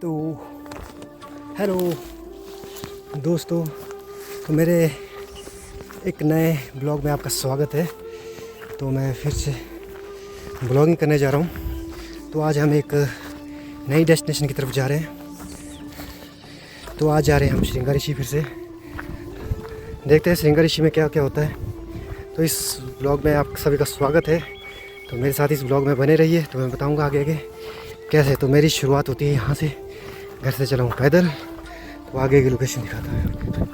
तो हेलो दोस्तों, तो मेरे एक नए ब्लॉग में आपका स्वागत है। तो मैं फिर से ब्लॉगिंग करने जा रहा हूँ। तो आज हम एक नई डेस्टिनेशन की तरफ जा रहे हैं। तो आज जा रहे हैं हम श्रृंगार ऋषि। फिर से देखते हैं श्रृंगार ऋषि में क्या क्या होता है। तो इस ब्लॉग में आप सभी का स्वागत है। तो मेरे साथ इस ब्लॉग में बने रहिए, तो मैं बताऊँगा आगे आगे कैसे। तो मेरी शुरुआत होती है यहाँ से, घर से चला हूँ पैदल। तो आगे की लोकेशन दिखाता है।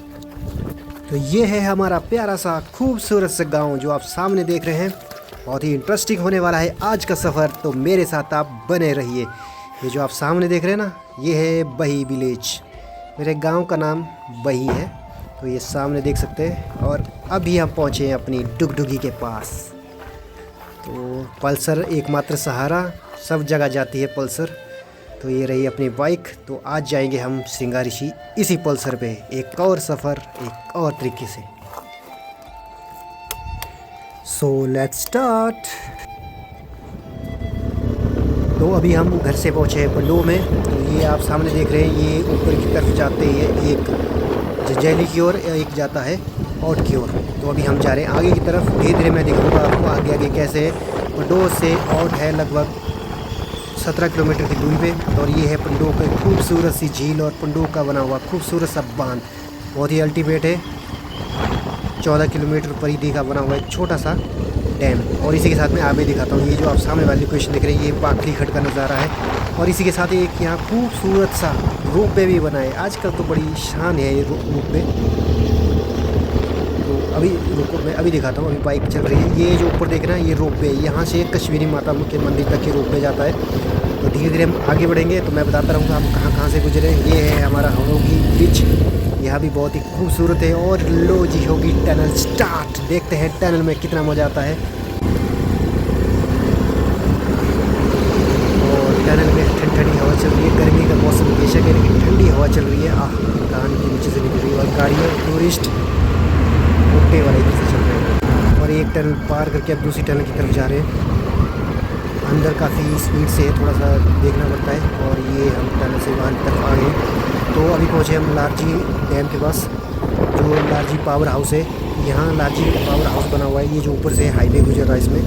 तो ये है हमारा प्यारा सा खूबसूरत सा गांव जो आप सामने देख रहे हैं। बहुत ही इंटरेस्टिंग होने वाला है आज का सफ़र, तो मेरे साथ आप बने रहिए। ये जो आप सामने देख रहे हैं ना, ये है बही विलेज। मेरे गांव का नाम बही है। तो ये सामने देख सकते हैं। और अभी हम पहुँचे हैं अपनी डुगडुगी के पास। तो पल्सर एकमात्र सहारा, सब जगह जाती है पल्सर। तो ये रही अपनी बाइक। तो आज जाएंगे हम श्रृंगार ऋषि इसी पल्सर पे, एक और सफ़र एक और तरीके से। So let's start. तो अभी हम घर से पहुँचे हैं पंडो में। तो ये आप सामने देख रहे हैं, ये ऊपर की तरफ जाते हैं, एक जजैली की ओर, एक जाता है औट की ओर। तो अभी हम जा रहे हैं आगे की तरफ। धीरे धीरे मैं दिखाऊंगा आपको आगे आगे कैसे है। पंडो से औट है लगभग 17 किलोमीटर की दूरी पे। और ये है पंडो की खूबसूरत सी झील और पंडो का बना हुआ खूबसूरत सा बांध। बहुत ही अल्टीमेट है। 14 किलोमीटर परिधि का बना हुआ एक छोटा सा डैम। और इसी के साथ में आगे दिखाता हूँ, ये जो आप सामने वाली लोकेशन देख रहे हैं, ये पाखली खड़ का नज़ारा है। और इसी के साथ एक यहाँ खूबसूरत सा रोप वे भी बना है। आजकल तो बड़ी शान है ये रोप वे। तो अभी रुको, मैं अभी दिखाता हूँ। अभी बाइक चल रही है। ये जो ऊपर देख रहे हैं, ये रोप वे, यहाँ से कश्मीरी माता के मंदिर तक ये रोप वे जाता है। तो धीरे धीरे हम आगे बढ़ेंगे तो मैं बताता रहूँगा हम कहाँ कहाँ से गुजरे। ये है हमारा हड़ोगी ब्रिज, यहाँ भी बहुत ही खूबसूरत है। और लो जी होगी टनल स्टार्ट। देखते हैं टनल में कितना मज़ा आता है। और टनल में ठंडी ठंडी हवा चल रही है। गर्मी का मौसम बेशक है, लेकिन ठंडी हवा चल रही है। कान के नीचे से निकल रही है। और गाड़ियाँ टूरिस्ट मोटे वाले इधर से चल रहे हैं। और एक टनल पार करके अब दूसरी टनल की तरफ जा रहे हैं। अंदर काफ़ी स्पीड से थोड़ा सा देखना पड़ता है। और ये हम टनल से वहाँ तरफ आ गए। तो अभी पहुँचे हम लारजी डैम के पास, जो लारजी पावर हाउस है। यहाँ लारजी पावर हाउस बना हुआ है। ये जो ऊपर से हाईवे गुजर रहा है इसमें।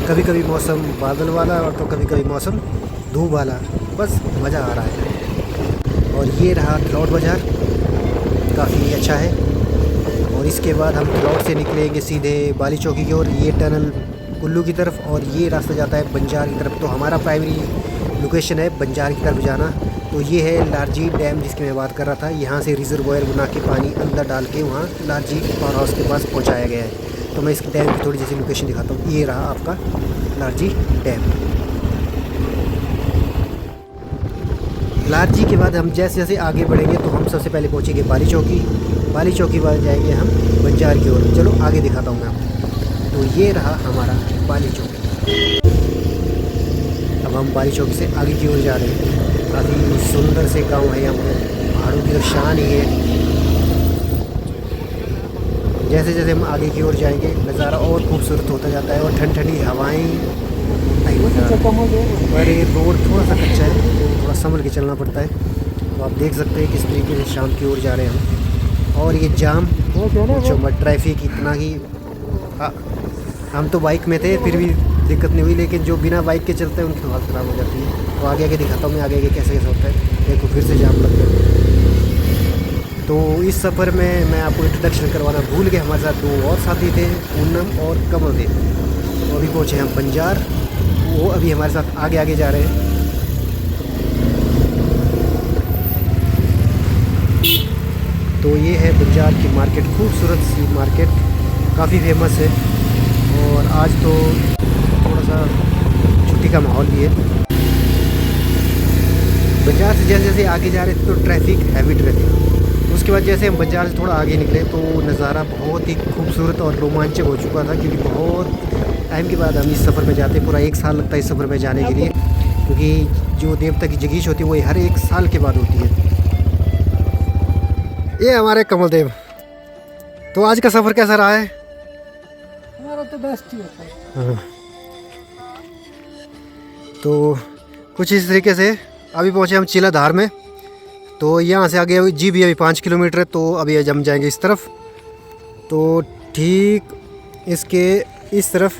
कभी कभी मौसम बादल वाला और तो कभी कभी मौसम धूप वाला, बस मज़ा आ रहा है। और ये रहा तलौट बाज़ार, काफ़ी अच्छा है। और इसके बाद हम तलौट से निकलेंगे सीधे बाली चौकी की ओर, ये टनल कुल्लू की तरफ। और ये रास्ता जाता है बंजार की तरफ। तो हमारा प्राइमरी लोकेशन है बंजार की तरफ जाना। तो ये है लारजी डैम जिसकी मैं बात कर रहा था। यहाँ से रिजर्वायर बना के पानी अंदर डाल के वहाँ लारजी पावर हाउस के पास पहुँचाया गया है। तो मैं इस डैम की थोड़ी जैसी लोकेशन दिखाता हूँ। ये रहा आपका लारजी डैम। लारजी के बाद हम जैसे जैसे आगे बढ़ेंगे तो हम सबसे पहले पहुँचेंगे बाली चौकी। बाली चौकी बाद जाएंगे हम बंजार की ओर। चलो आगे दिखाता हूँ मैं आपको। तो ये रहा हमारा बाली चौकी। अब हम बाली चौकी से आगे की ओर जा रहे हैं। काफ़ी सुंदर से गांव है यहाँ पर, पहाड़ों की तो शान ही है। जैसे जैसे हम आगे की ओर जाएंगे नज़ारा और खूबसूरत होता जाता है। और ठंडी ठंडी हवाएँ। पर ये रोड थोड़ा सा कच्चा है, तो थोड़ा संभल के चलना पड़ता है। तो आप देख सकते हैं किस तरीके से शाम की ओर जा रहे हैं हम। और ये जाम, ट्रैफिक इतना ही। हम तो बाइक में थे फिर भी दिक्कत नहीं हुई, लेकिन जो बिना बाइक के चलते हैं उनकी तो हालत ख़राब हो जाती है। तो आगे आगे दिखाता हूँ मैं आगे आगे कैसे कैसे होता है। देखो फिर से जाम लग गया। तो इस सफ़र में मैं आपको इंट्रोडक्शन करवाना भूल गया। हमारे साथ दो और साथी थे, पूनम और कमलदेव। तो अभी पहुँचे हम बंजार, वो अभी हमारे साथ आगे आगे जा रहे हैं। तो ये है बंजार की मार्केट, खूबसूरत सी मार्केट, काफ़ी फेमस है। और आज तो थोड़ा सा छुट्टी का माहौल भी है। बंजार से जैसे जैसे आगे जा रहे थे तो ट्रैफिक, हैवी ट्रैफिक। उसके बाद जैसे हम बंजार से थोड़ा आगे निकले तो नज़ारा बहुत ही खूबसूरत और रोमांचक हो चुका था। क्योंकि बहुत टाइम के बाद हम इस सफ़र में जाते, पूरा एक साल लगता है इस सफ़र में जाने के लिए। क्योंकि जो देवता की जगीश होती है वो हर एक साल के बाद होती है। ये हमारे कमलदेव। तो आज का सफ़र कैसा रहा है? हमारा तो तो बेस्ट ही होता है। हाँ। तो कुछ इस तरीके से अभी पहुँचे हम चिलाधार में। तो यहाँ से आगे जी भी अभी 5 किलोमीटर है, तो अभी हम जाएंगे इस तरफ। तो ठीक इसके इस तरफ,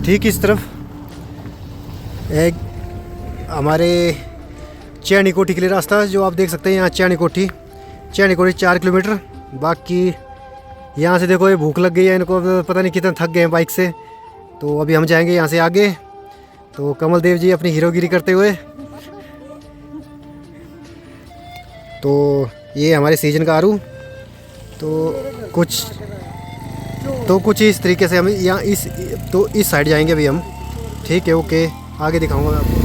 ठीक इस तरफ एक हमारे चैनी कोठी के लिए रास्ता है, जो आप देख सकते हैं। यहाँ चैनी कोठी 4 किलोमीटर। बाकी यहाँ से देखो, ये भूख लग गई है इनको, पता नहीं कितना थक गए हैं बाइक से। तो अभी हम जाएंगे यहाँ से आगे। तो कमल देव जी अपनी हीरोगिरी करते हुए। तो ये हमारे सीजन का आरू। तो कुछ इस तरीके से हम यहाँ इस साइड जाएंगे अभी हम। ठीक है, ओके, आगे दिखाऊंगा मैं आपको।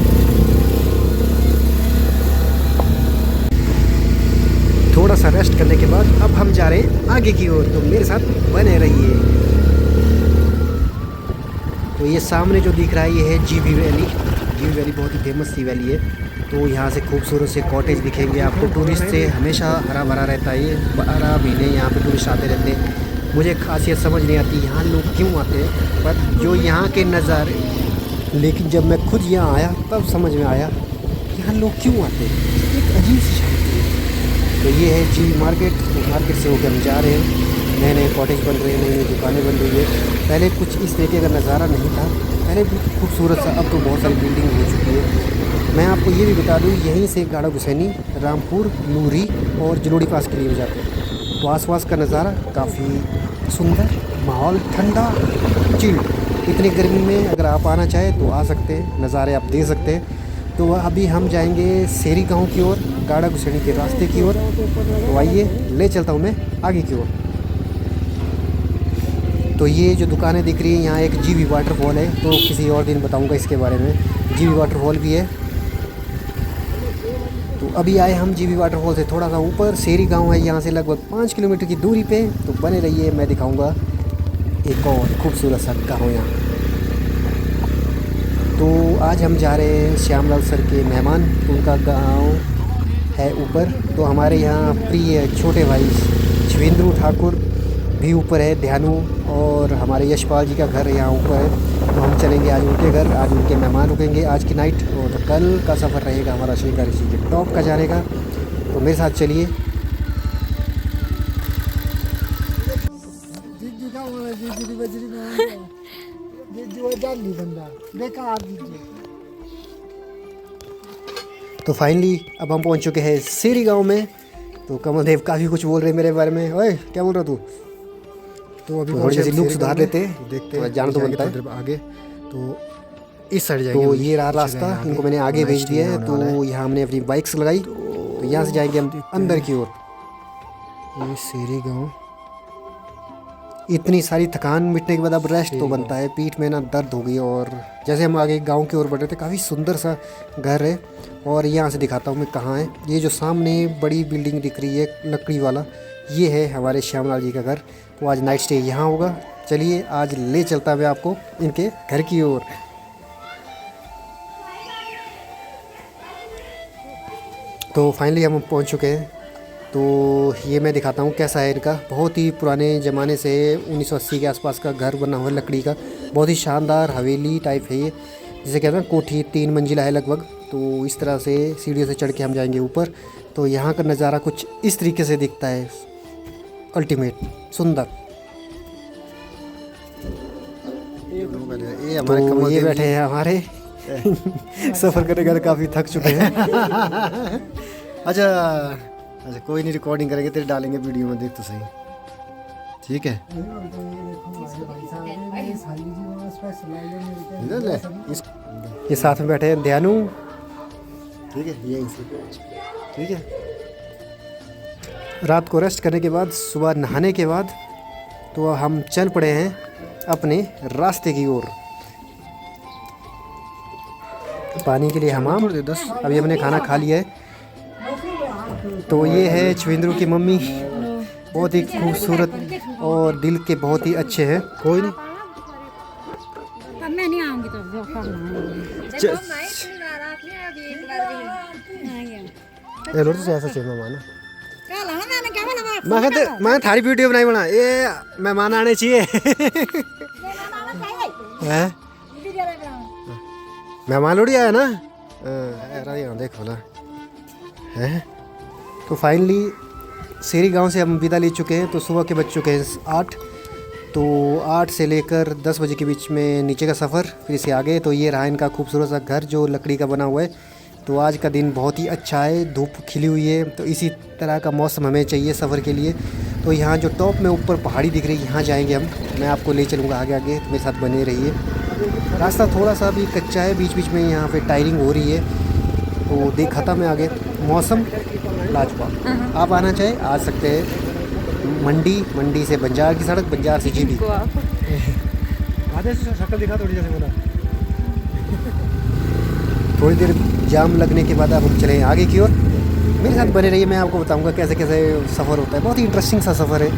थोड़ा सा रेस्ट करने के बाद अब हम जा रहे हैं आगे की ओर, तो मेरे साथ बने रहिए। तो ये सामने जो दिख रहा है ये है जीबी वैली। जीबी वैली बहुत ही फेमस सी वैली है। तो यहाँ से खूबसूरत से कॉटेज दिखेंगे आपको। टूरिस्ट से हमेशा हरा भरा रहता है, ये 12 महीने यहाँ पे टूरिस्ट आते रहते हैं। मुझे खासियत समझ नहीं आती यहाँ लोग क्यों आते हैं, पर जो यहाँ के नज़ारे, लेकिन जब मैं खुद यहाँ आया तब समझ में आया यहाँ लोग क्यों आते हैं। एक अजीब सी शांति है। तो ये है जी मार्केट। तो मार्केट से होकर हम जा रहे हैं। नए नए कॉटेज बन रहे हैं, नई नई दुकानें बन रही है। पहले कुछ इस तरीके का नज़ारा नहीं था, पहले भी खूबसूरत सा, अब तो बहुत सारी बिल्डिंग हो चुकी है। मैं आपको ये भी बता दूँ, यहीं से गाड़ा गुसैनी, रामपुर, नूरी और जलोड़ी पास के लिए जाते हैं। तो आसपास का नज़ारा काफ़ी सुंदर, माहौल ठंडा, चिल्ड। इतनी गर्मी में अगर आप आना चाहें तो आ सकते हैं, नज़ारे आप दे सकते हैं। तो अभी हम जाएंगे सेरी गांव की ओर, गाड़ा गुसैनी के रास्ते की ओर। तो आइए, ले चलता हूँ मैं आगे की ओर। तो ये जो दुकानें दिख रही हैं, यहाँ एक जीबी वाटरफॉल है, तो किसी और दिन बताऊँगा इसके बारे में। जीबी वाटरफॉल भी है। तो अभी आए हम जीबी वाटरफॉल से थोड़ा सा ऊपर। सेरी गांव है यहाँ से लगभग 5 किलोमीटर की दूरी पे। तो बने रहिए, मैं दिखाऊंगा एक और खूबसूरत सा गाँव यहाँ। तो आज हम जा रहे हैं श्यामलाल सर के मेहमान, तो उनका गांव है ऊपर। तो हमारे यहाँ प्रिय छोटे भाई शिवेंद्र ठाकुर भी ऊपर है, ध्यानु, और हमारे यशपाल जी का घर यहाँ ऊपर है। तो हम चलेंगे आज उनके घर, आज उनके मेहमान रुकेंगे आज की नाइट। और तो कल का सफ़र रहेगा हमारा शेखा ऋषि के टॉप का जाने का। तो मेरे साथ चलिए। तो फाइनली अब हम पहुंच चुके हैं सेरी गांव में। तो कमल देव काफ़ी कुछ बोल रहे हैं मेरे बारे में। ओए क्या बोल रहा तू? तो अभी थोड़ी सी लुक सुधार लेते हैं, देखते हैं, जान तो बनता है आगे। तो इस साइड जाएंगे। तो ये रहा रास्ता, इनको मैंने आगे भेज दिया है। तो यहाँ हमने अपनी बाइक्स लगाई। तो यहाँ से जाएंगे हम अंदर की ओर। ये सेरी गांव। इतनी सारी थकान मिटने के बाद अब रेस्ट तो बनता है। पीठ में ना दर्द हो गई। और जैसे हम आगे गांव की ओर बढ़ रहे थे, काफ़ी सुंदर सा घर है। और यहाँ से दिखाता हूँ मैं कहाँ है। ये जो सामने बड़ी बिल्डिंग दिख रही है लकड़ी वाला, ये है हमारे श्यामलाल जी का घर। तो आज नाइट स्टे यहाँ होगा। चलिए आज ले चलता मैं आपको इनके घर की ओर। तो फाइनली हम पहुँच चुके हैं। तो ये मैं दिखाता हूँ कैसा है इनका। बहुत ही पुराने ज़माने से 1980 के आसपास का घर बना हुआ है लकड़ी का। बहुत ही शानदार हवेली टाइप है ये, जिसे कहते हैं कोठी। 3 मंजिला है लगभग। तो इस तरह से सीढ़ियों से चढ़ के हम जाएंगे ऊपर। तो यहाँ का नज़ारा कुछ इस तरीके से दिखता है, अल्टीमेट, सुंदर। ये हमारे तो ये बैठे हैं हमारे सफ़र करने का काफ़ी थक चुके हैं। अच्छा कोई नहीं, रिकॉर्डिंग करेंगे तेरे, डालेंगे वीडियो में, देख तो सही। ठीक है, ये साथ में बैठे हैं ध्यानु। ठीक है, यहीं से। ठीक है, रात को रेस्ट करने के बाद, सुबह नहाने के बाद, तो हम चल पड़े हैं अपने रास्ते की ओर। पानी के लिए हमाम। अभी हमने खाना खा लिया है। तो ये है शिवेंद्र की मम्मी, बहुत ही खूबसूरत और दिल के बहुत ही अच्छे हैं। कोई नहीं, मैं नहीं आऊंगी तो हेलो तो ऐसा चाहिए माना। मैंने क्या बोला मैं थारी वीडियो बनाई बना ये मेहमान आने चाहिए हैं मेहमान लोड़ी आया ना देखो ना है। तो फाइनली सेरी गांव से हम विदा ले चुके हैं। तो सुबह के बज चुके हैं 8। तो 8 से लेकर 10 बजे के बीच में नीचे का सफ़र, फिर से आगे। तो ये रहा इनका खूबसूरत सा घर जो लकड़ी का बना हुआ है। तो आज का दिन बहुत ही अच्छा है, धूप खिली हुई है। तो इसी तरह का मौसम हमें चाहिए सफ़र के लिए। तो यहाँ जो टॉप में ऊपर पहाड़ी दिख रही है यहाँ जाएंगे हम। मैं आपको ले चलूँगा आगे आगे, तो मेरे साथ बने रहिए। रास्ता थोड़ा सा भी कच्चा है, बीच बीच में यहाँ पे टायरिंग हो रही है। तो देखा था मैं आगे, मौसम लाजवाब। आप आना चाहे आ सकते हैं। मंडी से बंजार की सड़क, बंजार से जीबी। आधे से शक्ल दिखा थोड़ी जैसे बोला। थोड़ी देर जाम लगने के बाद अब हम चलें आगे की ओर। मेरे साथ बने रहिए, मैं आपको बताऊंगा कैसे कैसे सफ़र होता है। बहुत ही इंटरेस्टिंग सा सफ़र है।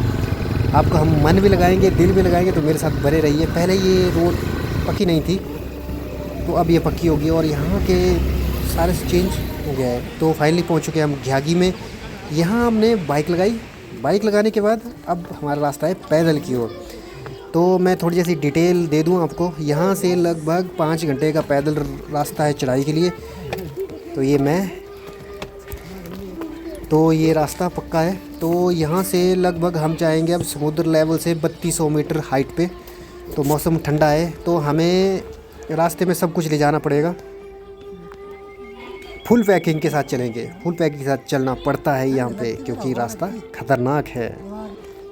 आपको हम मन भी लगाएंगे, दिल भी लगाएंगे। तो मेरे साथ बने रहिए। पहले ये रोड पक्की नहीं थी, तो अब ये पक्की होगी और यहाँ के सारे चेंज हो गया है। तो फाइनली पहुँच चुके हैं हम घियागी में। यहाँ हमने बाइक लगाई। बाइक लगाने के बाद अब हमारा रास्ता है पैदल की ओर। तो मैं थोड़ी जैसी डिटेल दे दूं आपको। यहाँ से लगभग 5 घंटे का पैदल रास्ता है चढ़ाई के लिए। तो ये रास्ता पक्का है। तो यहाँ से लगभग हम जाएंगे अब समुद्र लेवल से 3200 मीटर हाइट पे। तो मौसम ठंडा है, तो हमें रास्ते में सब कुछ ले जाना पड़ेगा। फुल पैकिंग के साथ चलेंगे। फुल पैकिंग के साथ चलना पड़ता है यहाँ पे, क्योंकि रास्ता खतरनाक है।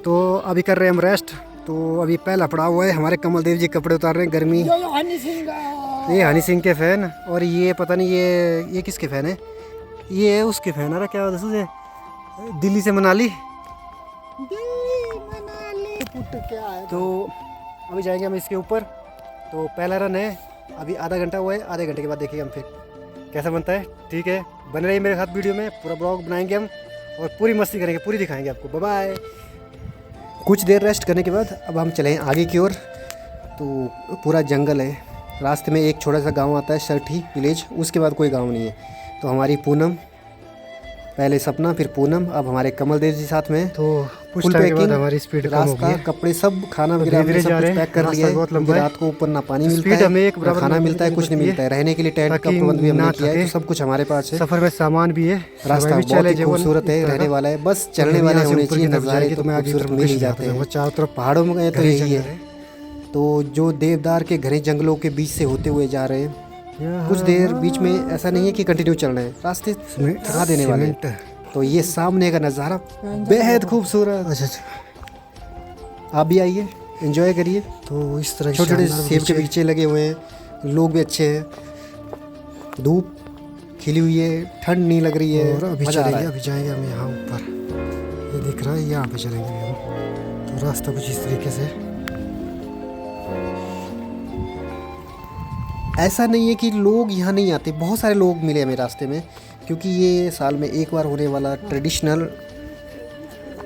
तो अभी कर रहे हैं हम रेस्ट। तो अभी पहला पड़ा हुआ है, हमारे कमल देव जी कपड़े उतार रहे हैं गर्मी। ये हनी सिंह के फ़ैन, और ये पता नहीं ये किसके फ़ैन है। ये उसके फ़ैन है क्या होता है, दिल्ली से मनाली। तो अभी जाएंगे हम इसके ऊपर। तो पहला रन है, अभी आधा घंटा हुआ है। आधे घंटे के बाद देखेंगे हम फिर कैसा बनता है। ठीक है, बने रहिए मेरे साथ वीडियो में। पूरा ब्लॉग बनाएंगे हम और पूरी मस्ती करेंगे, पूरी दिखाएंगे आपको। Bye bye. कुछ देर रेस्ट करने के बाद अब हम चले आगे की ओर। तो पूरा जंगल है। रास्ते में एक छोटा सा गांव आता है, सरठी विलेज। उसके बाद कोई गांव नहीं है। तो हमारी पूनम, पहले सपना फिर पूनम, अब हमारे कमल देव जी साथ में। तो फुल पैकिंग, हमारी स्पीड रास्ता, कपड़े सब, खाना वगैरह हमने सब कुछ पैक कर लिया है। रात को ऊपर ना पानी मिलता है, ना खाना मिलता है, कुछ नहीं मिलता है। रहने के लिए टेंट का प्रबंध भी हमने किया है। तो सब कुछ हमारे पास है। सफर में सामान भी है। रास्ता बहुत ही खूबसूरत है, रहने वाला है। बस चलने वाले होने चाहिए। नज़ारे तो खूबसूरत मिल ही जाते हैं। चारों तरफ पहाड़ों में गए तो यही है। तो जो देवदार के घने जंगलों के बीच से होते हुए जा रहे हैं। कुछ देर बीच में ऐसा नहीं है कि कंटिन्यू चलना है, रास्ते थका देने वाले हैं। तो ये सामने का नज़ारा बेहद खूबसूरत। अच्छा, आप भी आइए, एंजॉय करिए। तो इस तरह छोटे छोटे सेब के बगीचे लगे हुए हैं, लोग भी अच्छे हैं, धूप खिली हुई है, ठंड नहीं लग रही है। और अभी चलेंगे, अभी जाएंगे हम यहाँ ऊपर, ये दिख रहा है, यहाँ पे चलेंगे हम। तो रास्ता कुछ इस तरीके से। ऐसा नहीं है कि लोग यहाँ नहीं आते, बहुत सारे लोग मिले हमें रास्ते में, क्योंकि ये साल में एक बार होने वाला ट्रेडिशनल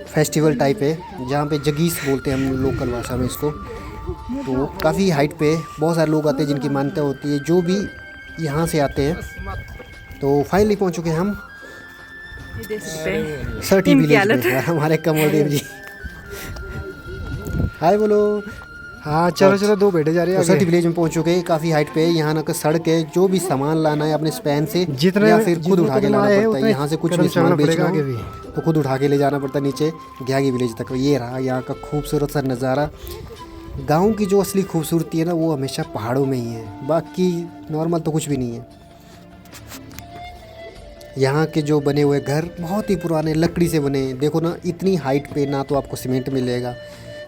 फेस्टिवल टाइप है, जहाँ पे जगीस बोलते हैं हम लोकल भाषा में इसको। तो काफ़ी हाइट पे बहुत सारे लोग आते हैं जिनकी मान्यता होती है, जो भी यहाँ से आते हैं। तो फाइनली पहुँच चुके हैं हम सरठी विलेज में। हमारे कमल देव जी हाय बोलो। हाँ चलो चलो, 2 बेटे जा रहे हैं। सरठी विलेज में पहुंच चुके हैं। काफ़ी हाइट पे है। यहाँ ना सड़क है, जो भी सामान लाना है अपने स्पैन से जितना या फिर खुद उठा के लाना पड़ता है। यहाँ से कुछ भी सामान बेचना हो तो खुद उठा के ले जाना पड़ता है नीचे घियागी विलेज तक। ये रहा यहाँ का खूबसूरत सा नज़ारा। गाँव की जो असली खूबसूरती है ना, वो हमेशा पहाड़ों में ही है, बाकी नॉर्मल तो कुछ भी नहीं है। यहाँ के जो बने हुए घर बहुत ही पुराने लकड़ी से बने हैं। देखो ना, इतनी हाइट पे ना तो आपको सीमेंट मिलेगा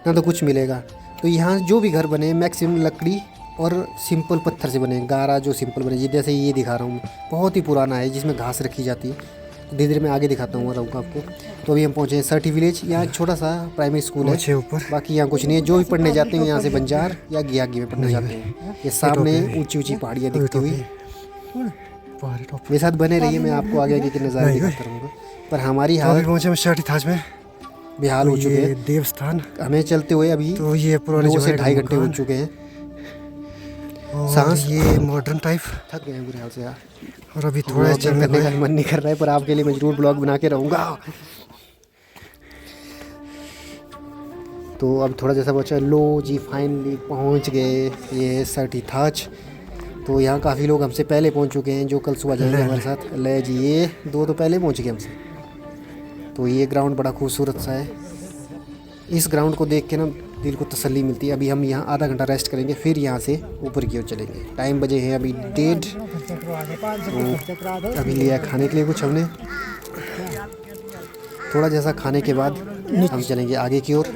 ना तो कुछ मिलेगा। तो यहाँ जो भी घर बने मैक्सिमम लकड़ी और सिंपल पत्थर से बने। गारा जो सिंपल बने, जैसे ये दिखा रहा हूँ, बहुत ही पुराना है, जिसमें घास रखी जाती है। धीरे धीरे मैं आगे दिखाता हूँ रहूँगा आपको। तो अभी हम पहुँचे हैं सरठी विलेज। यहाँ एक छोटा सा प्राइमरी स्कूल है ऊपर, बाकी यहाँ कुछ नहीं है। जो भी पढ़ने जाते हैं यहाँ से बंजार या घियागी में पढ़ने जाते हैं। ये सामने ऊँची ऊँची पहाड़ियाँ दिखती हुई। मेरे साथ बने रहिए, मैं आपको आगे आगे के नज़ारे दिखाता रहूँगा। पर हमारी हालत पहुँचे हम सरठी थाज में बेहाल हो चुके हैं। देवस्थान हमें चलते हुए अभी तो ये पुराने 2 से 2.5 घंटे हो चुके हैं। सांस ये मॉडर्न टाइप, थक गए हैं बुरे हाल से यार। और अभी थोड़ा चलने का मन नहीं कर रहा है, पर आपके लिए मैं जरूर ब्लॉग बना के रहूँगा। तो अब थोड़ा जैसा बचा। लो जी फाइनली पहुंच गए ये सटी थाच। तो यहाँ काफ़ी लोग हमसे पहले पहुंच चुके हैं जो कल सुबह जाएंगे हमारे साथ। ले जी ये दो तो पहले पहुंच गए हमसे। तो ये ग्राउंड बड़ा खूबसूरत सा है। इस ग्राउंड को देख के ना दिल को तसल्ली मिलती है। अभी हम यहाँ आधा घंटा रेस्ट करेंगे, फिर यहाँ से ऊपर की ओर चलेंगे। टाइम बजे हैं अभी 1:30। तो अभी लिया खाने के लिए कुछ हमने। थोड़ा जैसा खाने के बाद हम चलेंगे आगे की ओर।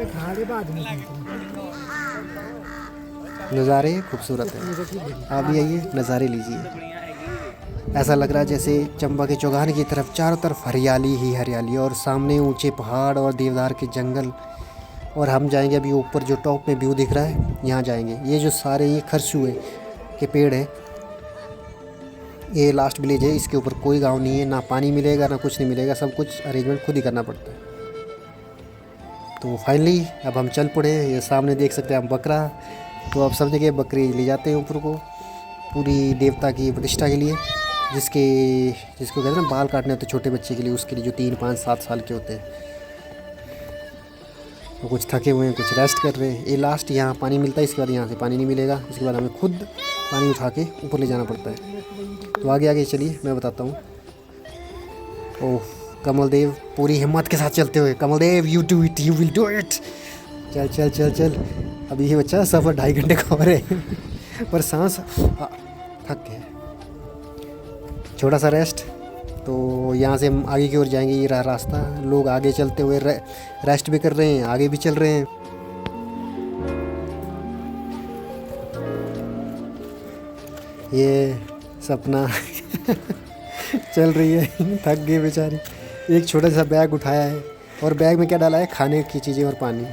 नज़ारे खूबसूरत है, आप भी आइए नज़ारे लीजिए। ऐसा लग रहा है जैसे चंबा के चौगान की तरफ चारों तरफ हरियाली ही हरियाली, और सामने ऊंचे पहाड़ और देवदार के जंगल। और हम जाएंगे अभी ऊपर, जो टॉप में व्यू दिख रहा है यहाँ जाएंगे। ये जो सारे ये खरसुए के पेड़ हैं, ये लास्ट विलेज है। इसके ऊपर कोई गांव नहीं है, ना पानी मिलेगा ना कुछ नहीं मिलेगा, सब कुछ अरेंजमेंट खुद ही करना पड़ता है। तो फाइनली अब हम चल पड़े। ये सामने देख सकते हैं हम बकरा। तो अब सब जगह बकरी ले जाते हैं ऊपर को, पूरी देवता की प्रतिष्ठा के लिए। जिसको कहते हैं ना बाल काटने होते छोटे बच्चे के लिए, उसके लिए जो 3, 5, 7 साल के होते हैं। तो कुछ थके हुए हैं, कुछ रेस्ट कर रहे हैं। ये लास्ट यहाँ पानी मिलता है, इसके बाद यहाँ से पानी नहीं मिलेगा। इसके बाद हमें खुद पानी उठा के ऊपर ले जाना पड़ता है। तो आगे आगे चलिए मैं बताता हूँ। ओह कमल देव पूरी हिम्मत के साथ चलते हुए। Kamal Dev you do it, you will do it. चल चल चल चल। अभी ये बच्चा सफ़र 2.5 घंटे का हो रहे हैं पर सांस थक गया। छोटा सा रेस्ट। तो यहाँ से हम आगे की ओर जाएंगे। ये रहा रास्ता। लोग आगे चलते हुए रेस्ट भी कर रहे हैं, आगे भी चल रहे हैं। ये सपना चल रही है, थक गई बेचारी। एक छोटा सा बैग उठाया है, और बैग में क्या डाला है, खाने की चीज़ें और पानी।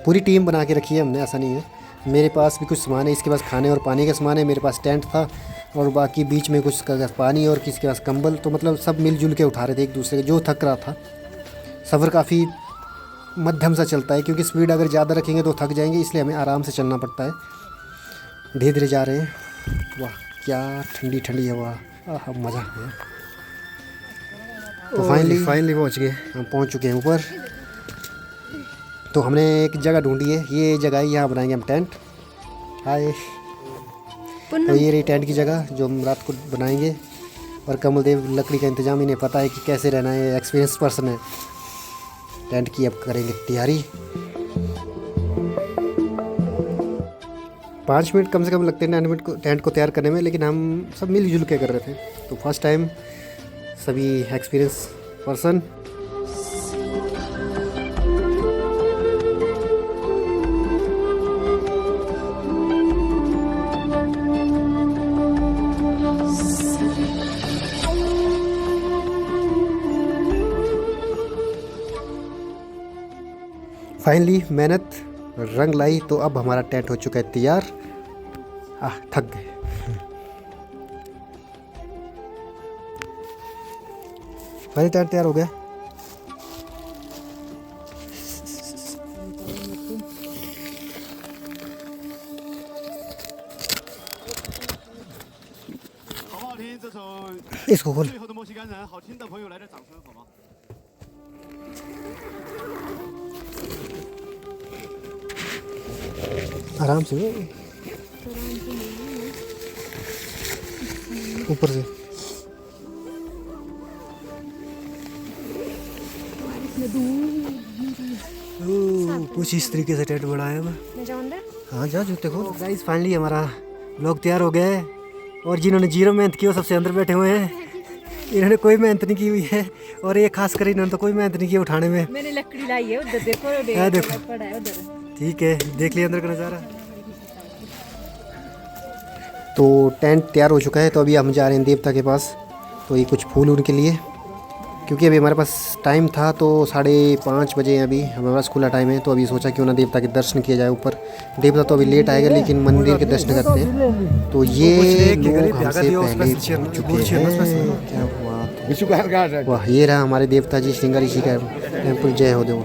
पूरी टीम बना के रखी है हमने, ऐसा नहीं है। मेरे पास भी कुछ सामान है, इसके पास खाने और पानी का सामान है। मेरे पास टेंट था, और बाकी बीच में कुछ पानी, और किसी के पास कंबल। तो मतलब सब मिलजुल के उठा रहे थे एक दूसरे के। जो थक रहा था। सफ़र काफ़ी मध्यम सा चलता है, क्योंक't स्पीड अगर ज़्यादा रखेंगे तो थक जाएंगे, इसलिए हमें आराम से चलना पड़ता है। धीरे धीरे जा रहे हैं। वाह क्या ठंडी ठंडी हवा, मज़ा आ गया। तो फाइनली पहुंच गए। हम पहुंच चुके हैं ऊपर। तो हमने एक जगह ढूंढी है, ये जगह है, यहाँ बनाएंगे हम टेंट। हाय। तो ये रही टेंट की जगह जो हम रात को बनाएंगे। और कमल देव लकड़ी का इंतज़ाम, इन्हें पता है कि कैसे रहना है, एक्सपीरियंस पर्सन है। टेंट की अब करेंगे तैयारी। 5 मिनट कम से कम लगते हैं 9 मिनट को टेंट को तैयार करने में, लेकिन हम सब मिलजुल के कर रहे थे। तो फर्स्ट टाइम सभी एक्सपीरियंस पर्सन। फाइनली मेहनत रंग लाई। तो अब हमारा टेंट हो चुका है तैयार। थक गए। फाइनली टेंट तैयार हो गया। इसको खोल। आराम से ऊपर से। कुछ इस तरीके से टेंट बनाया है। हाँ जा जूते खोल। गाइस फाइनली हमारा ब्लॉग तैयार हो गया है। और जिन्होंने जीरो मेहनत की वो सबसे अंदर बैठे हुए हैं। इन्होंने कोई मेहनत नहीं की हुई है, और ये खास कर इन्होंने तो कोई मेहनत नहीं की उठाने में। मैंने लकड़ी लाई है उधर, देखो देखो पड़ा है उधर। ठीक है, देख लिया अंदर का नज़ारा। तो टेंट तैयार हो चुका है। तो अभी हम जा रहे हैं देवता के पास। तो ये कुछ फूल उनके लिए, क्योंकि अभी हमारे पास टाइम था। तो 5:30 बजे अभी हमारे पास खुला टाइम है। तो अभी सोचा क्यों ना देवता के दर्शन किया जाए ऊपर। देवता तो अभी लेट आएगा, लेकिन मंदिर के दर्शन करते हैं। तो ये लोग हमसे पहले पहुंच चुके हैं। क्या हुआ? वाह ये रहा हमारे देवता जी, श्रृंगारी जी का टेम्पल। जय हो देव।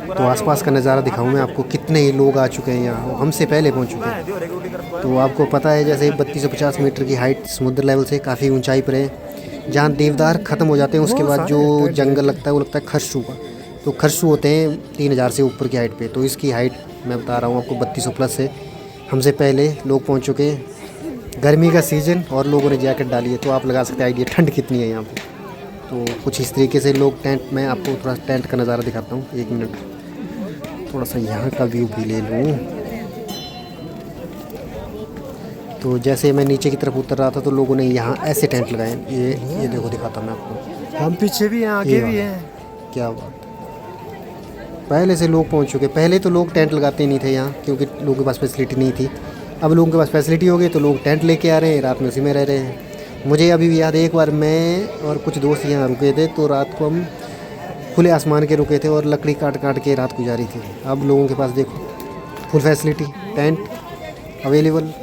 तो आसपास का नज़ारा दिखाऊं मैं आपको। कितने ही लोग आ चुके हैं यहाँ, हमसे पहले पहुँच चुके हैं। तो आपको पता है जैसे 3250 मीटर की हाइट समुद्र लेवल से काफ़ी ऊंचाई पर है। जहाँ देवदार ख़त्म हो जाते हैं उसके बाद जो जंगल लगता है वो लगता है खरसू का। तो खरसू होते हैं 3000 से ऊपर की हाइट पे। तो इसकी हाइट मैं बता रहा हूँ आपको 3200 प्लस है। हमसे पहले लोग पहुँच चुके हैं। गर्मी का सीज़न और लोगों ने जैकेट डाली है, तो आप लगा सकते हैं आइडिया ठंड कितनी है यहाँ पे। तो कुछ इस तरीके से लोग टेंट में, आपको थोड़ा टेंट का नज़ारा दिखाता हूँ, 1 मिनट, थोड़ा सा यहाँ का व्यू भी ले लूँ। तो जैसे मैं नीचे की तरफ उतर रहा था तो लोगों ने यहाँ ऐसे टेंट लगाए। ये देखो, दिखाता मैं आपको, हम पीछे भी हैं, आगे भी हैं। क्या बात है, पहले से लोग पहुँच चुके। पहले तो लोग टेंट लगाते नहीं थे यहाँ, क्योंकि लोगों के पास फैसिलिटी नहीं थी। अब लोगों के पास फैसिलिटी हो गई तो लोग टेंट लेके आ रहे हैं, रात में उसी में रह रहे हैं। मुझे अभी भी याद है, एक बार मैं और कुछ दोस्त यहाँ रुके थे, तो रात को हम खुले आसमान के रुके थे और लकड़ी काट काट के रात गुजारी थी। अब लोगों के पास देखो फुल फैसिलिटी, टेंट अवेलेबल।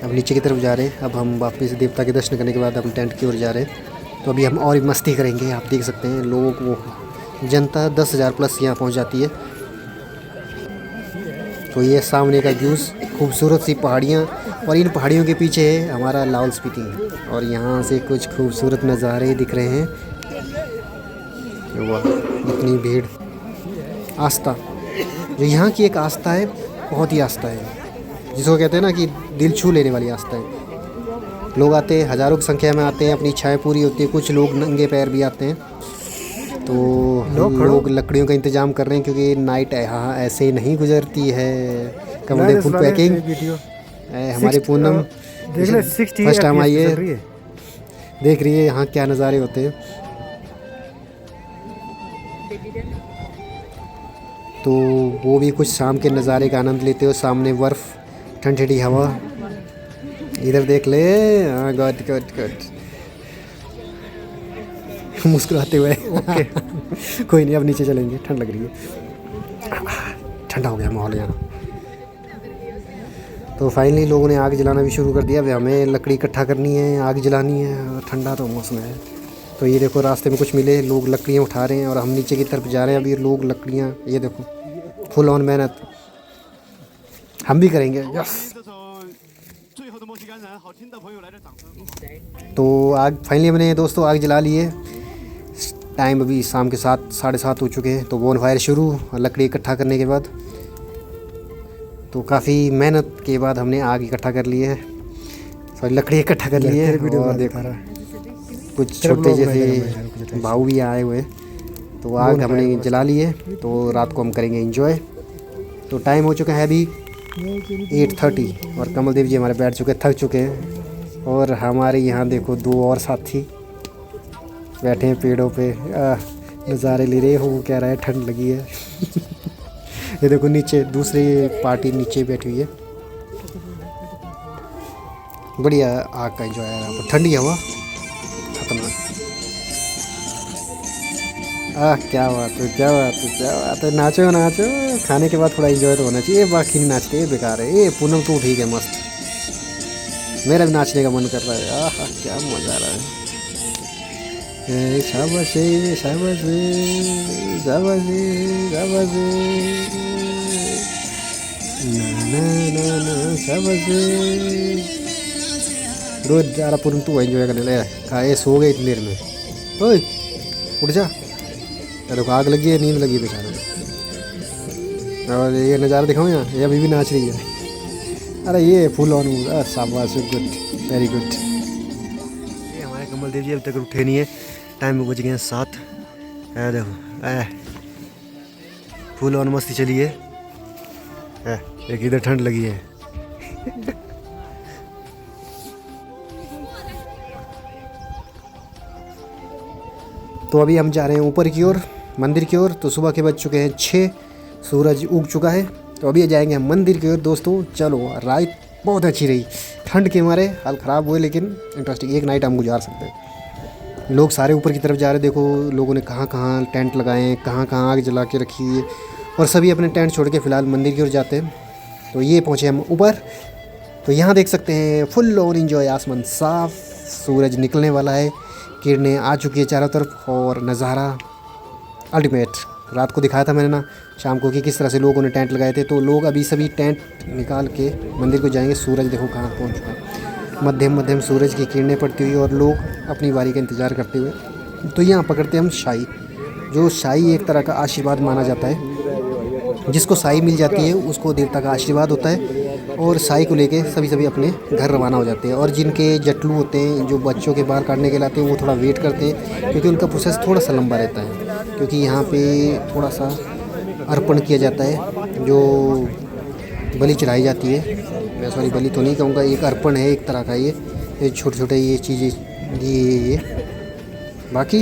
अब नीचे की तरफ जा रहे हैं। अब हम वापस देवता के दर्शन करने के बाद हम टेंट की ओर जा रहे हैं। तो अभी हम और मस्ती करेंगे। आप देख सकते हैं लोगों को, जनता 10,000 प्लस यहाँ पहुँच जाती है। तो ये सामने का व्यूज़, खूबसूरत सी पहाड़ियाँ, और इन पहाड़ियों के पीछे है हमारा लाहौल स्पीति। और यहाँ से कुछ खूबसूरत नज़ारे दिख रहे हैं। वाह, इतनी भीड़। आस्था, जो यहाँ की एक आस्था है, बहुत ही आस्था है, जिसको कहते हैं ना कि दिल छू लेने वाली आस्था है। लोग आते हैं, हज़ारों की संख्या में आते हैं, अपनी इच्छाएं पूरी होती है। कुछ लोग नंगे पैर भी आते हैं। तो लोग लकड़ियों का इंतज़ाम कर रहे हैं, क्योंकि नाइट यहाँ ऐसे नहीं गुजरती है। कमरे फुल पैकिंग। हमारे पूनम फर्स्ट टाइम आई है, देख रही है यहाँ क्या नज़ारे होते हैं। तो वो भी कुछ शाम के नज़ारे का आनंद लेते हो। सामने बर्फ़, ठंडी ठंडी हवा, इधर देख ले। हाँ, गुड गुड गुड, मुस्कुराते हुए। ओके कोई नहीं, अब नीचे चलेंगे, ठंड लग रही है। ठंडा हो गया माहौल यहाँ। तो फाइनली लोगों ने आग जलाना भी शुरू कर दिया। अब हमें लकड़ी इकट्ठा करनी है, आग जलानी है। ठंडा तो मौसम है। तो ये देखो, रास्ते में कुछ मिले, लोग लकड़ियाँ उठा रहे हैं और हम नीचे की तरफ जा रहे हैं। अभी लोग लकड़ियाँ, ये देखो, फुल ऑन मेहनत। हम भी करेंगे, यस। तो आग फाइनली हमने दोस्तों आग जला ली है। टाइम अभी शाम के 7, 7:30 हो चुके हैं। तो बोन फायर शुरू, लकड़ी इकट्ठा करने के बाद। तो काफ़ी मेहनत के बाद हमने आग इकट्ठा कर ली है, सॉरी लकड़ी इकट्ठा कर ली है। और देखो कुछ छोटे जैसे भाऊ भी आए हुए। तो आग हमने जला ली है। तो रात को हम करेंगे एंजॉय। तो टाइम हो चुका है अभी 8:30 और कमल देव जी हमारे बैठ चुके, थक चुके हैं। और हमारे यहाँ देखो 2 और साथी बैठे हैं पेड़ों पे, नज़ारे ले रहे हो। वो कह रहा है ठंड लगी है। ये देखो नीचे दूसरी पार्टी नीचे बैठी हुई है। बढ़िया आग का एंजॉय है यहाँ पर, ठंडी हवा, खतरनाक। क्या बात है, क्या बात है, क्या बात है। नाचो नाचो, खाने के बाद थोड़ा एंजॉय तो होना चाहिए। बाकी नहीं नाचते, ये बेकार है। ये पूनम तो ठीक है, मस्त। मेरा भी नाचने का मन कर रहा है। आह, क्या मज़ा आ रहा है। शाबाशे शाबाशे शाबाशे शाबाशे, ना ना ना ना शाबाशे। रोज जा रहा पूनम, तू एंजॉय करने लगा। खाए सो गए इतनी देर में। ओए उठ जा, देखो आग लगी है, नींद लगी बेचारे को। और ये नज़ारा दिखाऊँ यहाँ, ये अभी भी नाच रही है। अरे ये फुल ऑन, शाबाश, गुड, वेरी गुड। ये हमारे कमल देव जी अभी तक उठे नहीं है। टाइम में बज गए हैं 7। देखो फुल ऑन मस्ती चली है। एक इधर ठंड लगी है। तो अभी हम जा रहे हैं ऊपर की ओर, मंदिर की ओर। तो सुबह के बज चुके हैं 6, सूरज उग चुका है। तो अभी जाएंगे हम मंदिर की ओर दोस्तों। चलो, रात बहुत अच्छी रही, ठंड के मारे हाल ख़राब हुए, लेकिन इंटरेस्टिंग एक नाइट हम गुजार सकते हैं। लोग सारे ऊपर की तरफ जा रहे हैं। देखो लोगों ने कहाँ कहाँ टेंट लगाए हैं, कहाँ कहाँ आग जला के रखी है। और सभी अपने टेंट छोड़ के फ़िलहाल मंदिर की ओर जाते हैं। तो ये पहुँचे हम ऊपर। तो यहाँ देख सकते हैं फुल ऑन एंजॉय, आसमान साफ़, सूरज निकलने वाला है, किरणें आ चुकी है चारों तरफ, और नज़ारा अल्टीमेट। रात को दिखाया था मैंने ना शाम को कि किस तरह से लोगों ने टेंट लगाए थे। तो लोग अभी सभी टेंट निकाल के मंदिर को जाएंगे। सूरज देखो कहाँ पहुँच चुका है, मध्यम मध्यम सूरज की किरणें पड़ती हुई, और लोग अपनी बारी का इंतज़ार करते हुए। तो यहाँ पकड़ते हम शाही। जो शाही एक तरह का आशीर्वाद माना जाता है। जिसको शाही मिल जाती है उसको देवता का आशीर्वाद होता है और शाही को लेके सभी अपने घर रवाना हो जाते हैं। और जिनके जटलू होते हैं, जो बच्चों के बाल काटने के लाते हैं, वो थोड़ा वेट करते हैं क्योंकि उनका प्रोसेस थोड़ा सा लंबा रहता है। क्योंकि यहाँ पे थोड़ा सा अर्पण किया जाता है, जो बलि चढ़ाई जाती है। मैं सॉरी बलि तो नहीं कहूँगा, एक अर्पण है एक तरह का। ये छोटे छोटे ये चीज़ें ये बाकी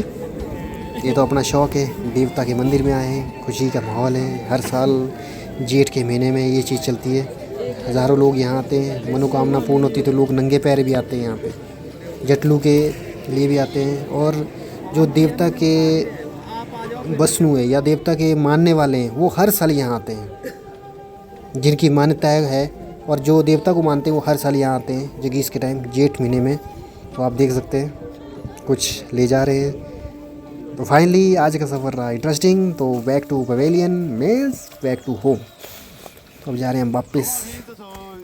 ये तो अपना शौक़ है। देवता के मंदिर में आए हैं, खुशी का माहौल है। हर साल जेठ के महीने में ये चीज़ चलती है। हज़ारों लोग यहाँ आते हैं, मनोकामना पूर्ण होती है तो लोग नंगे पैर भी आते हैं यहाँ पे, जटलू के लिए भी आते हैं। और जो देवता के बसनू है या देवता के मानने वाले हैं वो हर साल यहाँ आते हैं, जिनकी मान्यता है। और जो देवता को मानते हैं वो हर साल यहाँ आते हैं जगीश के टाइम, जेठ महीने में। तो आप देख सकते हैं कुछ ले जा रहे हैं। तो फाइनली आज का सफ़र रहा इंटरेस्टिंग। तो back to pavilion means back to home. अब जा रहे हैं हम वापस।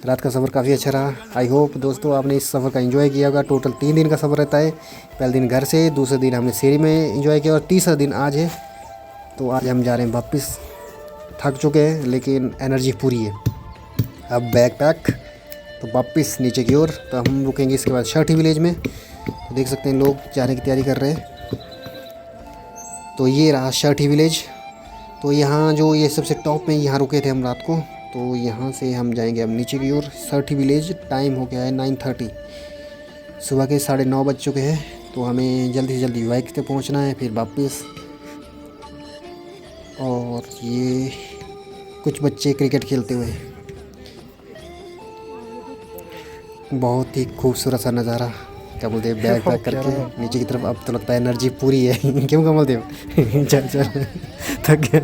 रात का सफ़र काफ़ी अच्छा रहा। आई होप दोस्तों आपने इस सफ़र का एंजॉय किया होगा। टोटल 3 दिन का सफ़र रहता है। पहले दिन घर से, दूसरे दिन हमने शेरी में एंजॉय किया और तीसरा दिन आज है। तो आज हम जा रहे हैं वापस। थक चुके हैं लेकिन एनर्जी पूरी है। अब बैग पैक तो वापस नीचे की ओर। तो हम रुकेंगे इसके बाद छठी विलेज में। तो देख सकते हैं लोग जाने की तैयारी कर रहे हैं। तो ये रहा छठी विलेज। तो यहाँ जो ये सबसे टॉप में यहाँ रुके थे हम रात को। तो यहाँ से हम जाएंगे अब नीचे की ओर छठी विलेज। टाइम हो गया है 9:30, सुबह के 9:30 बज चुके हैं। तो हमें जल्दी से जल्दी बाइक पे पहुँचना है फिर वापस। और ये कुछ बच्चे क्रिकेट खेलते हुए, बहुत ही खूबसूरत सा नज़ारा। क्या बोलते हैं, बैग पैक करके नीचे की तरफ। अब तो लगता है एनर्जी पूरी है। क्यों कमल देव? चल थक गया।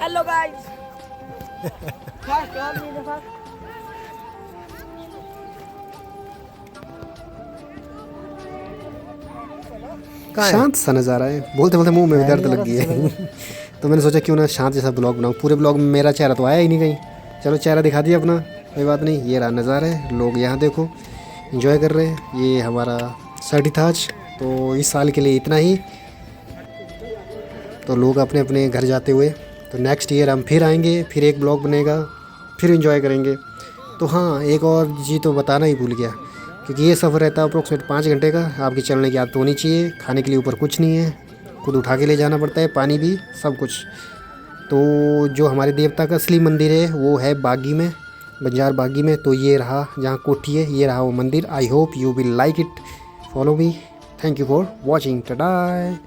Hello guys. शांत सा नज़ारा है। बोलते बोलते मुंह में दर्द लग गई है। तो मैंने सोचा क्यों ना शांत जैसा ब्लॉग बनाऊँ। पूरे ब्लॉग में मेरा चेहरा तो आया ही नहीं कहीं। चलो चेहरा दिखा दिया अपना, कोई बात नहीं। ये रहा नज़ारा है। लोग यहाँ देखो एंजॉय कर रहे हैं। ये हमारा छठी थाज। तो इस साल के लिए इतना ही। तो लोग अपने अपने घर जाते हुए। तो नेक्स्ट ईयर हम फिर आएंगे, फिर एक ब्लॉग बनेगा, फिर एंजॉय करेंगे। तो हाँ, एक और चीज़ तो बताना ही भूल गया, क्योंकि ये सफ़र रहता है अप्रोक्सीमेट 5 घंटे का। आपकी चलने की आदत होनी चाहिए। खाने के लिए ऊपर कुछ नहीं है, खुद उठा के ले जाना पड़ता है, पानी भी, सब कुछ। तो जो हमारे देवता का असली मंदिर है वो है बागी में, बंजार बागी में। तो ये रहा जहाँ कोठी है, ये रहा वो मंदिर। I hope you will like it. Follow me. Thank you for watching. Tata.